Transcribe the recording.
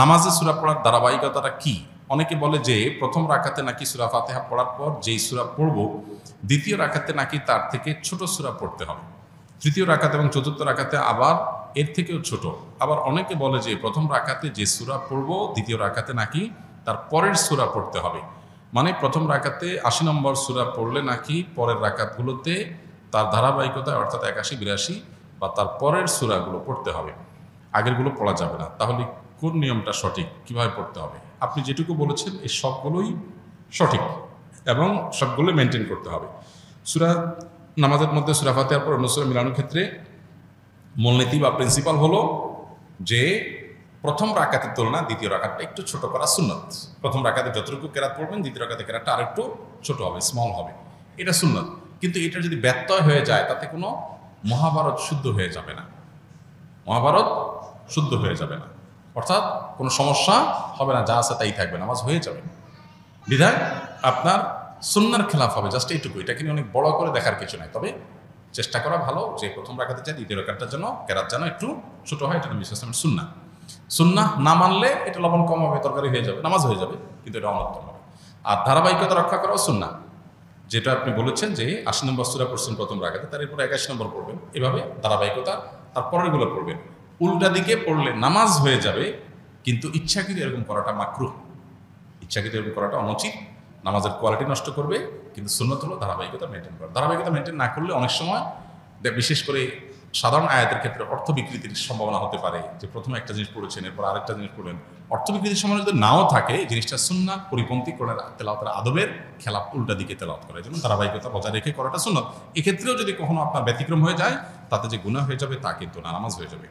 নামাজে সূরা পড়ার ধারাবাহিকতাটা কি? অনেকে বলে যে প্রথম রাকাতে নাকি সূরা ফাতিহা পড়ার পর যেই সূরা পড়ব দ্বিতীয় রাকাতে নাকি তার থেকে ছোট সূরা পড়তে হবে, তৃতীয় রাকাতে এবং চতুর্থ রাকাতে আবার এর থেকেও ছোট। আবার অনেকে বলে যে প্রথম রাকাতে যে সূরা পড়ব দ্বিতীয় রাকাতে নাকি তার পরের সূরা পড়তে হবে, মানে প্রথম রাকাতে ৮০ নম্বর সূরা পড়লে নাকি পরের রাকাতগুলোতে তার ধারাবাহিকতায় অর্থাৎ ৮১, ৮২ বা তার পরের সূরাগুলো পড়তে হবে, আগেরগুলো পড়া যাবে না। তাহলে কোন নিয়মটা সঠিক, কিভাবে পড়তে হবে? আপনি যেটুকু বলেছেন এই সবগুলোই সঠিক এবং সবগুলো মেনটেন করতে হবে। সূরা নামাজের মধ্যে সূরা ফাতিহার পর অন্য সূরা মিলানোর ক্ষেত্রে মূলনীতি বা প্রিন্সিপাল হলো যে প্রথম রাকাতের তুলনায় দ্বিতীয় রাকাতটা একটু ছোট করা সুন্নত। প্রথম রাকাতে যতটুকু কেরাত পড়বেন দ্বিতীয় রাকাতে কেরাতটা আরেকটু ছোট হবে, স্মল হবে, এটা সুন্নত। কিন্তু এটা যদি ব্যত্যয় হয়ে যায় তাতে কোনো মহাভারত শুদ্ধ হয়ে যাবে না, মহাভারত শুদ্ধ হয়ে যাবে না, অর্থাৎ কোনো সমস্যা হবে না, যা আছে তাই থাকবে, নামাজ হয়ে যাবে। বিধায় আপনার সুন্নাহর খেলাফ হবে, জাস্ট এইটুকু। এটাকে নিয়ে অনেক বড় করে দেখার কিছু নাই, তবে চেষ্টা করা ভালো যে প্রথম রাকাতে চাই দ্বিতীয় রাকাতটার জন্য কেরাত যেন একটু ছোট হয়, এটা নবী সাল্লাল্লাহু আলাইহি ওয়াসাল্লামের সুন্নাহ। সুন্নাহ না মানলে এটা লবণ কম হবে, তরকারি হয়ে যাবে, নামাজ হয়ে যাবে, কিন্তু এটা অনর্থক হবে। আর ধারাবাহিকতা রক্ষা করাও সুন্নাহ, যেটা আপনি বলেছেন যে ৮০ নম্বর সূরা পড়ছেন প্রথম রাকাতে, তার এরপর ৮১ নম্বর পড়বেন, এভাবে ধারাবাহিকতা তার পরেরগুলো পড়বেন। উল্টা দিকে পড়লে নামাজ হয়ে যাবে, কিন্তু ইচ্ছাকৃত এরকম করাটা মাকরুহ, ইচ্ছাকৃত এরকম করাটা অনুচিত, নামাজের কোয়ালিটি নষ্ট করবে। কিন্তু সুন্নত হলো ধারাবাহিকতা মেনটেন করা। ধারাবাহিকতা মেনটেন না করলে অনেক সময় বিশেষ করে সাধারণ আয়াতের ক্ষেত্রে অর্থ বিকৃতির সম্ভাবনা হতে পারে, যে প্রথমে একটা জিনিস পড়েছেন এরপর আরেকটা জিনিস পড়লেন, অর্থ বিকৃতির সময় যদি নাও থাকে জিনিসটা সুন্নাহ পরিপন্থী করে তেলাওয়াতের আদবের খেলাফ, উল্টা দিকে তেলাওয়াত করার জন্য ধারাবাহিকতা বজায় রেখে করাটা সুন্নাহ। এক্ষেত্রেও যদি কখনো আপনার ব্যতিক্রম হয়ে যায় তাতে যে গুনাহ হয়ে যাবে তা কিন্তু না, নামাজ হয়ে যাবে।